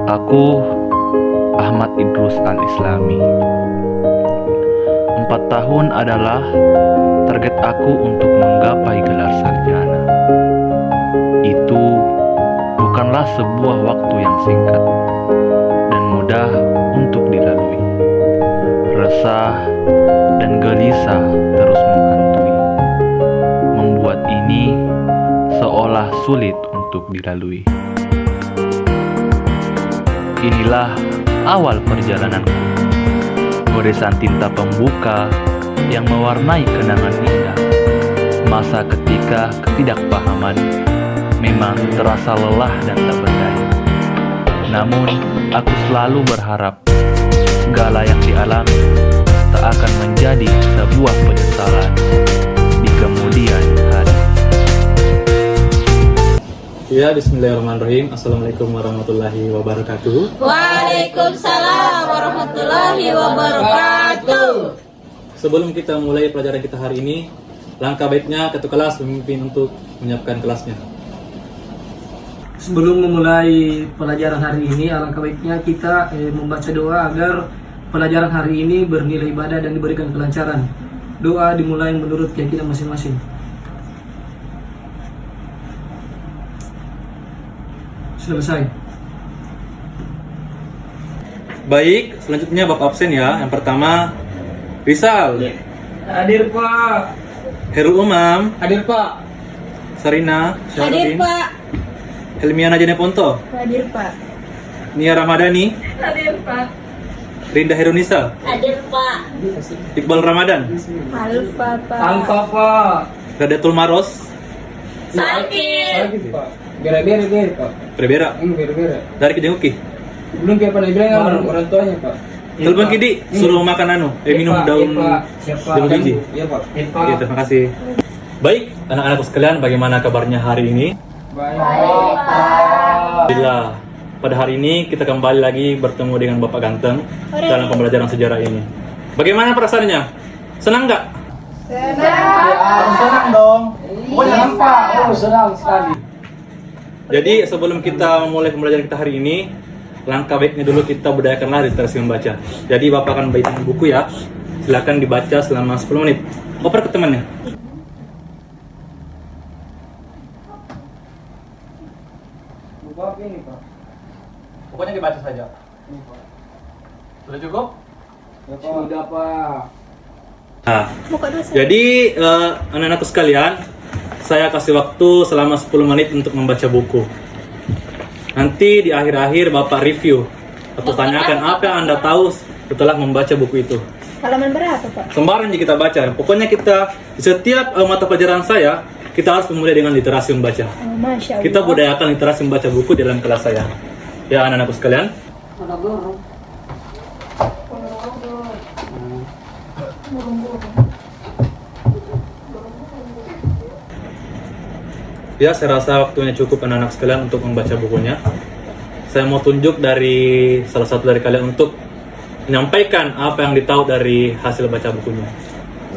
Aku Ahmad Idrus Al-Islami. 4 tahun adalah target aku untuk menggapai gelar sarjana. Itu bukanlah sebuah waktu yang singkat dan mudah untuk dilalui. Resah dan gelisah terus menghantui, membuat ini seolah sulit untuk dilalui. Inilah awal perjalananku, goresan tinta pembuka yang mewarnai kenangan indah. Masa ketika ketidakpahaman memang terasa lelah dan tak berdaya. Namun aku selalu berharap segala yang dialami tak akan menjadi sebuah penyesalan di kemudian hari. Ya, bismillahirrahmanirrahim. Assalamualaikum warahmatullahi wabarakatuh. Waalaikumsalam warahmatullahi wabarakatuh. Sebelum kita mulai pelajaran kita hari ini, langkah baiknya ketua kelas memimpin untuk menyiapkan kelasnya. Sebelum memulai pelajaran hari ini, alangkah baiknya kita membaca doa agar pelajaran hari ini bernilai ibadah dan diberikan kelancaran. Doa dimulai menurut keyakinan masing-masing. Selesai. Baik, selanjutnya Bapak absen ya. Yang pertama, Rizal, Hadir Pak. Herul Umam, Hadir Pak. Sarina, Hadir Pak. Helmiana Jeneponto, Hadir Pak. Nia Ramadhani, Hadir Pak. Rinda Herunisa, Hadir Pak. Iqbal Ramadan, Alfa Pak. Alfa Pak. Radatul Maros, Sakit. Lagi Pak. Bere-bere Pak. Berbera, Bere-bere. dari Kejenguki. Belum kayak pernah bilang orang tuanya Pak. Telepon Kidi, suruh makan minum daun daun biji. Iya Pak. Oke, terima kasih. Baik, anak-anakku sekalian, bagaimana kabarnya hari ini? Baik. Alhamdulillah, pada hari ini kita kembali lagi bertemu dengan Bapak Ganteng dalam pembelajaran sejarah ini. Bagaimana perasaannya? Senang nggak? Senang dong. Senang Pak. Oh, senang sekali. Jadi sebelum kita memulai pembelajaran kita hari ini, langkah baiknya dulu kita budayakanlah literasi membaca. Jadi Bapak akan bacakan buku ya. Silakan dibaca selama 10 menit. Oper ke temannya. Buku apa ini Pak? Pokoknya dibaca saja. Ini Pak. Sudah cukup? Ya, Pak. Sudah Pak. Nah, jadi anak-anakku sekalian, saya kasih waktu selama 10 menit untuk membaca buku. Nanti di akhir-akhir Bapak review atau tanyakan apa yang Anda tahu setelah membaca buku itu. Halaman berapa Pak? Sembarang jika kita baca. Pokoknya kita di setiap mata pelajaran saya, kita harus memulai dengan literasi membaca. Oh, Masya Allah. Kita budayakan literasi membaca buku di dalam kelas saya. Ya anak-anakku sekalian. Ada burung. Ya, saya rasa waktunya cukup anak-anak sekalian untuk membaca bukunya. Saya mau tunjuk dari salah satu dari kalian untuk menyampaikan apa yang ditahu dari hasil baca bukunya.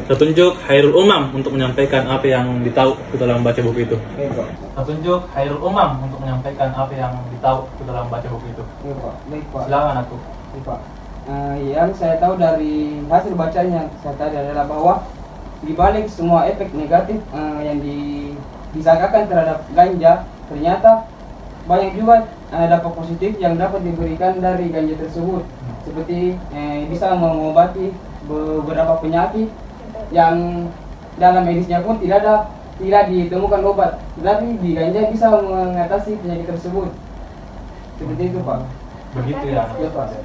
Saya tunjuk Hairul Umam untuk menyampaikan apa yang ditahu dalam membaca buku itu. Oke Pak. Saya tunjuk Hairul Umam untuk menyampaikan apa yang ditahu dalam membaca buku itu. Oke Pak. Baik Pak. Silakan aku. Baik, Pak. Yang saya tahu dari hasil bacanya saya tahu adalah bahwa di balik semua efek negatif yang disangkakan terhadap ganja, ternyata banyak juga dampak positif yang dapat diberikan dari ganja tersebut, seperti bisa mengobati beberapa penyakit yang dalam medisnya pun tidak ditemukan obat, tetapi di ganja bisa mengatasi penyakit tersebut. Seperti itu Pak. Begitu ya. Ya Pak.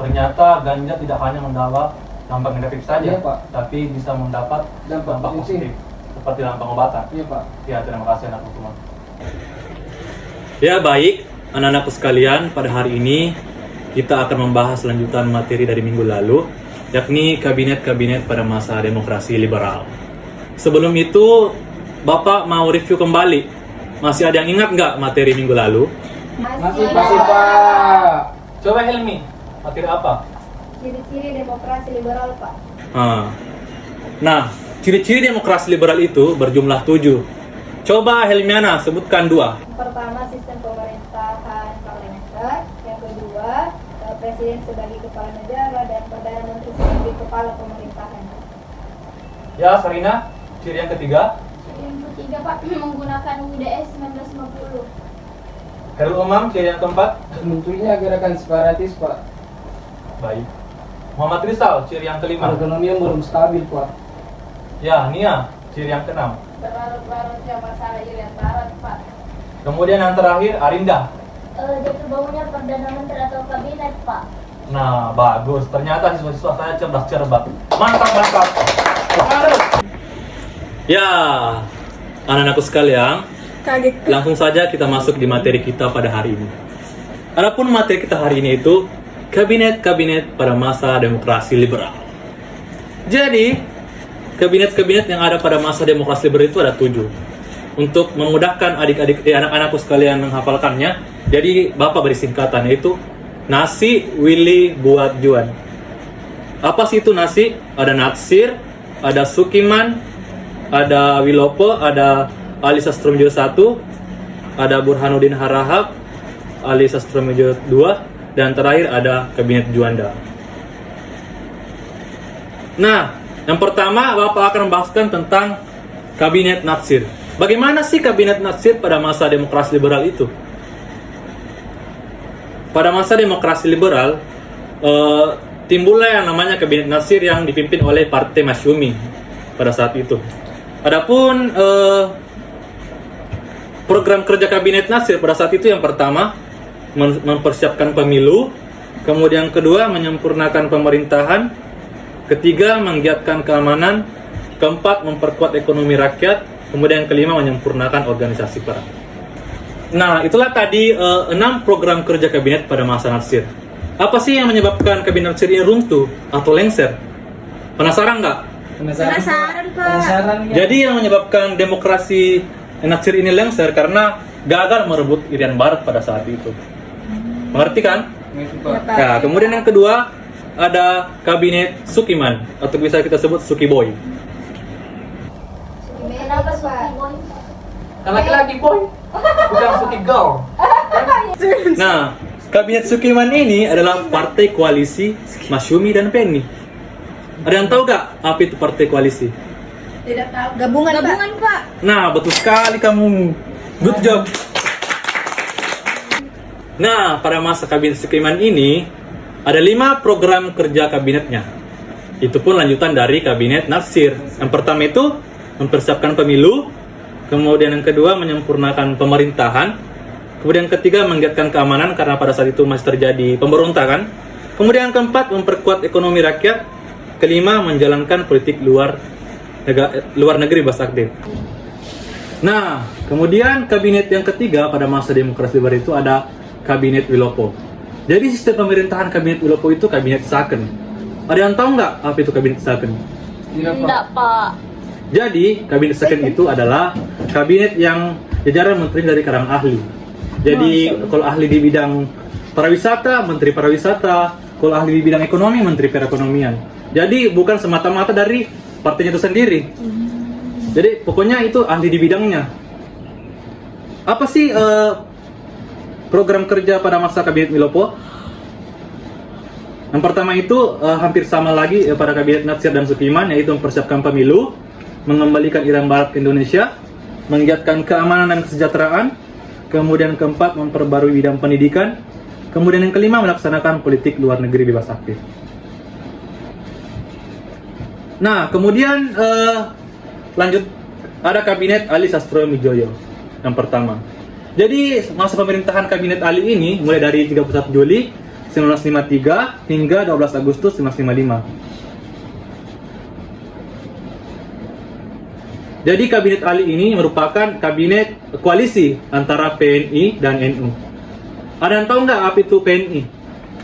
Ternyata ganja tidak hanya mendapat dampak negatif saja, Iya, Pak. tapi bisa mendapat Dampak positif. seperti dalam pengobatan. Iya Pak. Ya, terima kasih anak teman. Ya, baik anak-anakku sekalian, pada hari ini kita akan membahas lanjutan materi dari minggu lalu, yakni kabinet-kabinet pada masa demokrasi liberal. Sebelum itu, Bapak mau review kembali. Masih ada yang ingat nggak materi minggu lalu? Masih Pak. Coba Helmi, materi apa? Ciri-ciri demokrasi liberal Pak. Nah, ciri-ciri demokrasi liberal itu berjumlah 7. Coba Helmiana sebutkan 2. Pertama, sistem pemerintahan parlementer. Yang kedua, Presiden sebagai kepala negara dan Perdana Menteri sebagai kepala pemerintahan. Ya, Sarina, ciri yang ketiga. Yang ketiga Pak, menggunakan UIDS 1950. Khairul Umam, ciri yang keempat. Munculnya gerakan separatis, Pak. Baik. Muhammad Rizal, ciri yang kelima. Ekonomi yang belum stabil, Pak. Ya, Nia, ciri yang keenam. Berlarut-larutnya masalah Irian Barat, Pak. Kemudian yang terakhir, Arinda. Terbangunnya Perdana Menteri atau Kabinet, Pak. Nah, bagus. Ternyata siswa-siswa saya cerdas cerbat. Mantap, mantap. Semangat. Ya, anak-anakku sekalian, Kaget. langsung saja kita masuk di materi kita pada hari ini. Adapun materi kita hari ini itu kabinet-kabinet pada masa demokrasi liberal. Jadi, kabinet-kabinet yang ada pada masa demokrasi liberal itu ada 7. Untuk memudahkan anak-anakku sekalian menghafalkannya, jadi Bapak beri singkatan, yaitu Nasi, Willy, Buat, Juan. Apa sih itu Nasi? Ada Natsir, ada Sukiman, ada Wilopo, ada Ali Sastromijo 1, ada Burhanuddin Harahap, Ali Sastromijo 2, dan terakhir ada Kabinet Juanda. Nah, yang pertama Bapak akan membahaskan tentang Kabinet Natsir. Bagaimana sih Kabinet Natsir pada masa demokrasi liberal itu? Pada masa demokrasi liberal, timbullah yang namanya Kabinet Natsir yang dipimpin oleh Partai Masyumi pada saat itu. Adapun program kerja Kabinet Natsir pada saat itu yang pertama mempersiapkan pemilu, kemudian kedua menyempurnakan pemerintahan, ketiga menggiatkan keamanan, keempat memperkuat ekonomi rakyat, kemudian yang kelima menyempurnakan organisasi perang. Nah, itulah tadi 6 program kerja kabinet pada masa Natsir. Apa sih yang menyebabkan kabinet Natsir ini runtuh atau lengser? Penasaran nggak? Penasaran, Pak. Penasaran, ya? Jadi yang menyebabkan demokrasi Natsir ini lengser karena gagal merebut Irian Barat pada saat itu. Mengerti kan? Gitu, Ya, Pak. Pak. Nah, kemudian yang kedua ada kabinet Sukiman atau bisa kita sebut Sukiboy. Kenapa Pak? Kan laki-laki boy, bukan Suki girl. Nah, kabinet Sukiman ini adalah partai koalisi Masyumi dan Penny. Ada yang tahu gak apa itu partai koalisi? Tidak tahu. Gabungan, Pak. Nah, betul sekali kamu. Good job. Nah, pada masa kabinet Sukiman ini ada 5 program kerja kabinetnya. Itu pun lanjutan dari kabinet Natsir. Yang pertama itu mempersiapkan pemilu, kemudian yang kedua menyempurnakan pemerintahan, kemudian yang ketiga menggiatkan keamanan karena pada saat itu masih terjadi pemberontakan, kemudian yang keempat memperkuat ekonomi rakyat, kelima menjalankan politik luar negeri bebas aktif. Nah, kemudian kabinet yang ketiga pada masa demokrasi liberal itu ada kabinet Wilopo. Jadi sistem pemerintahan kabinet Wilopo itu kabinet second. Ada yang tahu nggak apa itu kabinet second? Tidak, Pak. Jadi, kabinet second itu adalah kabinet yang jajaran menteri dari kalangan ahli. Jadi, kalau ahli di bidang pariwisata, menteri pariwisata, kalau ahli di bidang ekonomi, menteri perekonomian. Jadi, bukan semata-mata dari partainya itu sendiri. Jadi, pokoknya itu ahli di bidangnya. Apa sih program kerja pada masa kabinet Wilopo? Yang pertama itu hampir sama lagi pada kabinet Natsir dan Sukiman, yaitu mempersiapkan pemilu, mengembalikan Irian Barat ke Indonesia, menggiatkan keamanan dan kesejahteraan, kemudian keempat memperbarui bidang pendidikan, kemudian yang kelima melaksanakan politik luar negeri bebas aktif. Nah, kemudian lanjut ada kabinet Ali Sastromijoyo yang pertama. Jadi masa pemerintahan kabinet Ali ini mulai dari 31 Juli 1953 hingga 12 Agustus 1955. Jadi kabinet Ali ini merupakan kabinet koalisi antara PNI dan NU. Ada yang tahu nggak apa itu PNI?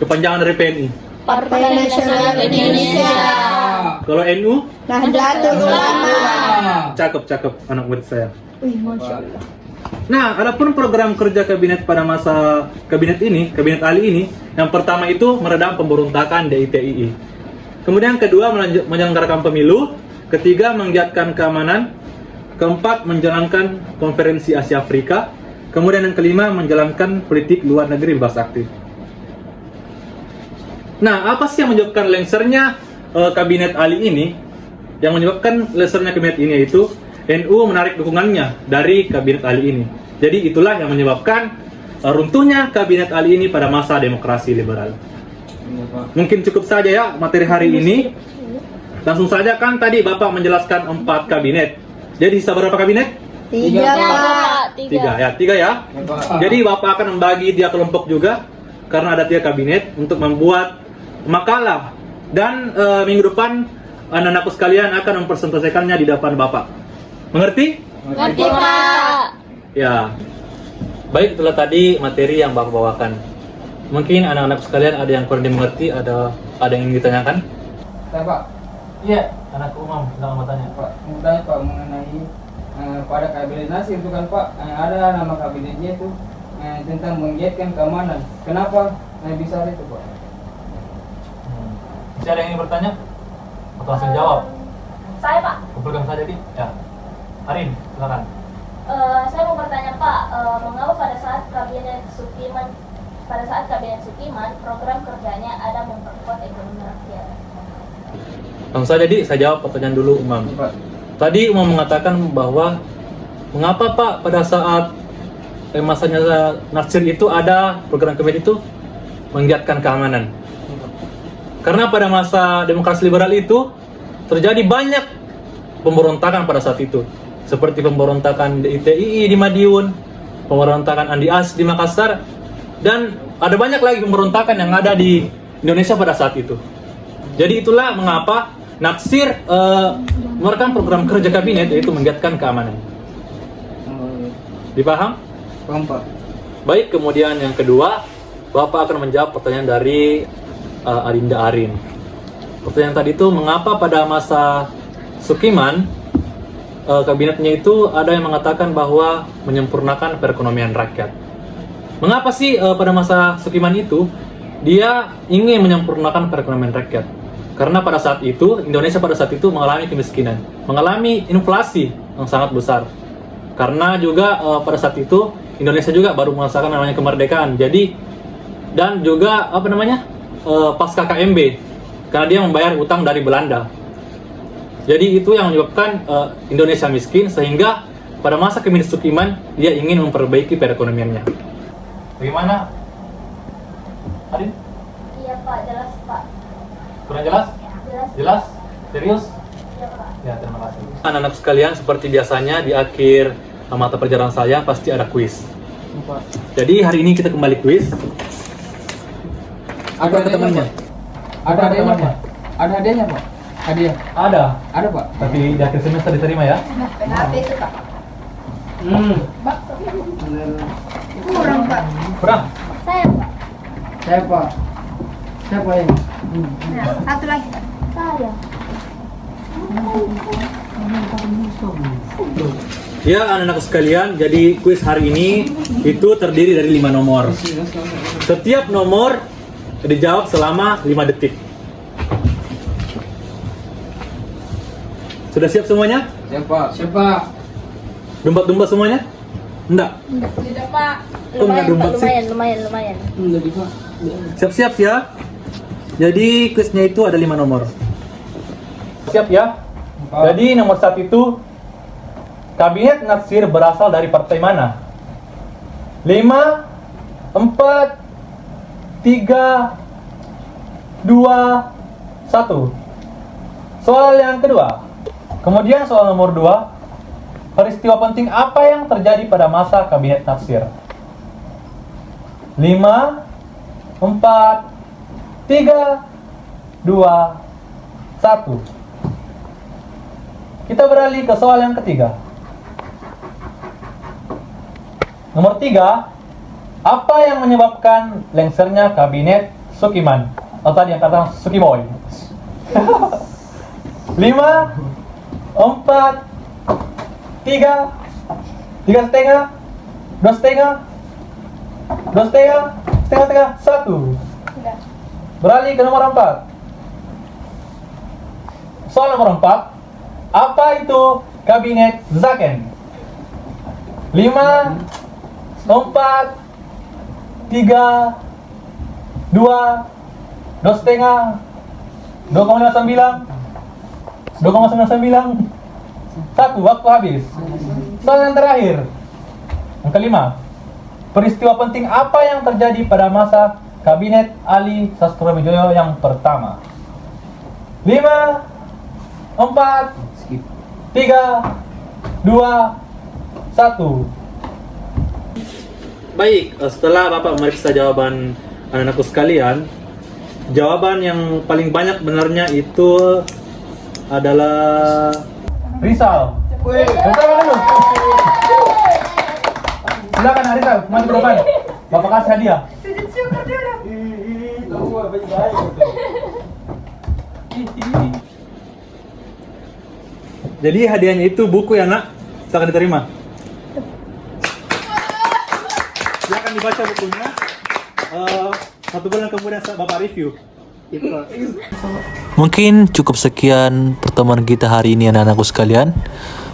Kepanjangan dari PNI. Partai Nasional Indonesia. Kalau NU? Nahdlatul Ulama. Cakep anak murid saya. Wih, Masya Allah. Nah, adapun program kerja kabinet pada masa kabinet ini, kabinet Ali ini, yang pertama itu meredam pemberontakan DITII. Kemudian yang kedua menyelenggarakan pemilu, ketiga menggiatkan keamanan, keempat menjalankan konferensi Asia Afrika, kemudian yang kelima menjalankan politik luar negeri bebas aktif. Nah, apa sih yang menyebabkan lengsernya kabinet Ali ini? Yang menyebabkan lengsernya kabinet ini yaitu NU menarik dukungannya dari kabinet Ali ini. Jadi itulah yang menyebabkan runtuhnya kabinet Ali ini pada masa demokrasi liberal. Mungkin cukup saja ya materi hari ini. Langsung saja kan tadi Bapak menjelaskan 4 kabinet. Jadi sisa berapa kabinet? 3 Pak. 3 ya. Jadi Bapak akan membagi 3 kelompok juga karena ada 3 kabinet untuk membuat makalah dan minggu depan anak-anakku sekalian akan mempresentasikannya di depan Bapak. Mengerti? Ngerti Pak. Ya. Baik, itulah tadi materi yang Bapak bawakan. Mungkin anak-anak sekalian ada yang kurang dimengerti, ada yang ingin ditanyakan? Saya Pak, Iya, anakku Umam, silakan bertanya. Pak, mau tanya Pak mengenai pada kabinet Nasir itu kan Pak, ada nama kabinetnya itu tentang menggiatkan keamanan. Kenapa bisa ada itu Pak? Masih ada yang ingin bertanya? Atau langsung jawab? Saya Pak. Kumpulkan saja, Di. Ya. Arin, silakan. Saya mau bertanya Pak, mengapa pada saat kabinet Sukiman program kerjanya ada memperkuat ekonomi rakyat? Langsung saja, Di. Saya jawab pertanyaan dulu, Umam. Pak. Tadi Umam mengatakan bahwa mengapa Pak pada saat masanya Natsir itu ada program kabinet itu menggiatkan keamanan. Karena pada masa demokrasi liberal itu terjadi banyak pemberontakan pada saat itu. Seperti pemberontakan ITII di Madiun, pemberontakan Andi As di Makassar, dan ada banyak lagi pemberontakan yang ada di Indonesia pada saat itu. Jadi itulah mengapa Natsir mengeluarkan program kerja kabinet yaitu menggiatkan keamanan. Dipaham? Paham Pak. Baik, kemudian yang kedua, Bapak akan menjawab pertanyaan dari Adinda Arin. Pertanyaan tadi itu, mengapa pada masa Sukiman kabinetnya itu ada yang mengatakan bahwa menyempurnakan perekonomian rakyat. Mengapa sih pada masa Sukiman itu dia ingin menyempurnakan perekonomian rakyat? Karena pada saat itu Indonesia pada saat itu mengalami kemiskinan, mengalami inflasi yang sangat besar. Karena juga pada saat itu Indonesia juga baru merasakan namanya kemerdekaan. Jadi dan juga pasca KMB karena dia membayar utang dari Belanda. Jadi itu yang menyebabkan Indonesia miskin sehingga pada masa kabinet Sukiman dia ingin memperbaiki perekonomiannya. Bagaimana? Adin? Iya Pak, jelas Pak. Kurang jelas? Jelas. Jelas? Serius? Iya Pak. Ya, terima kasih. Anak-anak sekalian, seperti biasanya di akhir mata pelajaran saya pasti ada kuis. Pak. Jadi hari ini kita kembali kuis. Ada temannya? Pak. Ada hadiahnya Pak. Ada hadiahnya Pak. Hadiah. Ada, Ada Pak. tapi di akhir semester diterima ya. Kenapa itu Pak? Pak, kurang Pak. Kurang? Saya Pak. Saya Pak. Siapa yang? Nah, satu lagi Pak. Saya. Ya anak-anak sekalian, jadi kuis hari ini itu terdiri dari 5 nomor. Setiap nomor dijawab selama 5 detik. Sudah siap semuanya? Siapa? Siapa? Domba-domba semuanya? Enggak? Tidak Pak. Kok nggak domba sih? Lumayan. Jadi Pak. Siap-siap ya. Jadi kuisnya itu ada 5 nomor. Siap ya? Jadi nomor 1 itu, kabinet Natsir berasal dari partai mana? 5, 4, 3, 2, 1. Soal yang kedua. Kemudian soal nomor 2, peristiwa penting apa yang terjadi pada masa kabinet Natsir? 5, 4, 3, 2, 1. Kita beralih ke soal yang ketiga. Nomor 3, apa yang menyebabkan lengsernya kabinet Sukiman? Atau tadi yang kata Sukiboy. 5, 4, 3, 3,5, 2,5, 2,5, setengah, 1. Beralih ke nomor 4. Soal nomor 4, apa itu kabinet Zaken? 5, 4, 3, 2, 2,5, 2,59, 2,99. 1, waktu habis. Soal yang terakhir. Yang kelima. Peristiwa penting apa yang terjadi pada masa Kabinet Ali Sastroamidjojo yang pertama? 5, 4, 3, 2, 1. Baik, setelah Bapak memeriksa jawaban anak-anakku sekalian, jawaban yang paling banyak benarnya itu adalah Rizal. Betul dulu. Silakan Rizal, maju ke depan. Bapak kasih hadiah. Sujud syukur dulu. Jadi hadiahnya itu buku ya nak, silakan diterima. Silakan dibaca bukunya. Satu bulan kemudian Bapak review. Mungkin cukup sekian pertemuan kita hari ini anak-anakku sekalian.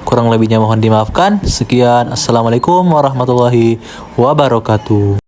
Kurang lebihnya mohon dimaafkan. Sekian, assalamualaikum warahmatullahi wabarakatuh.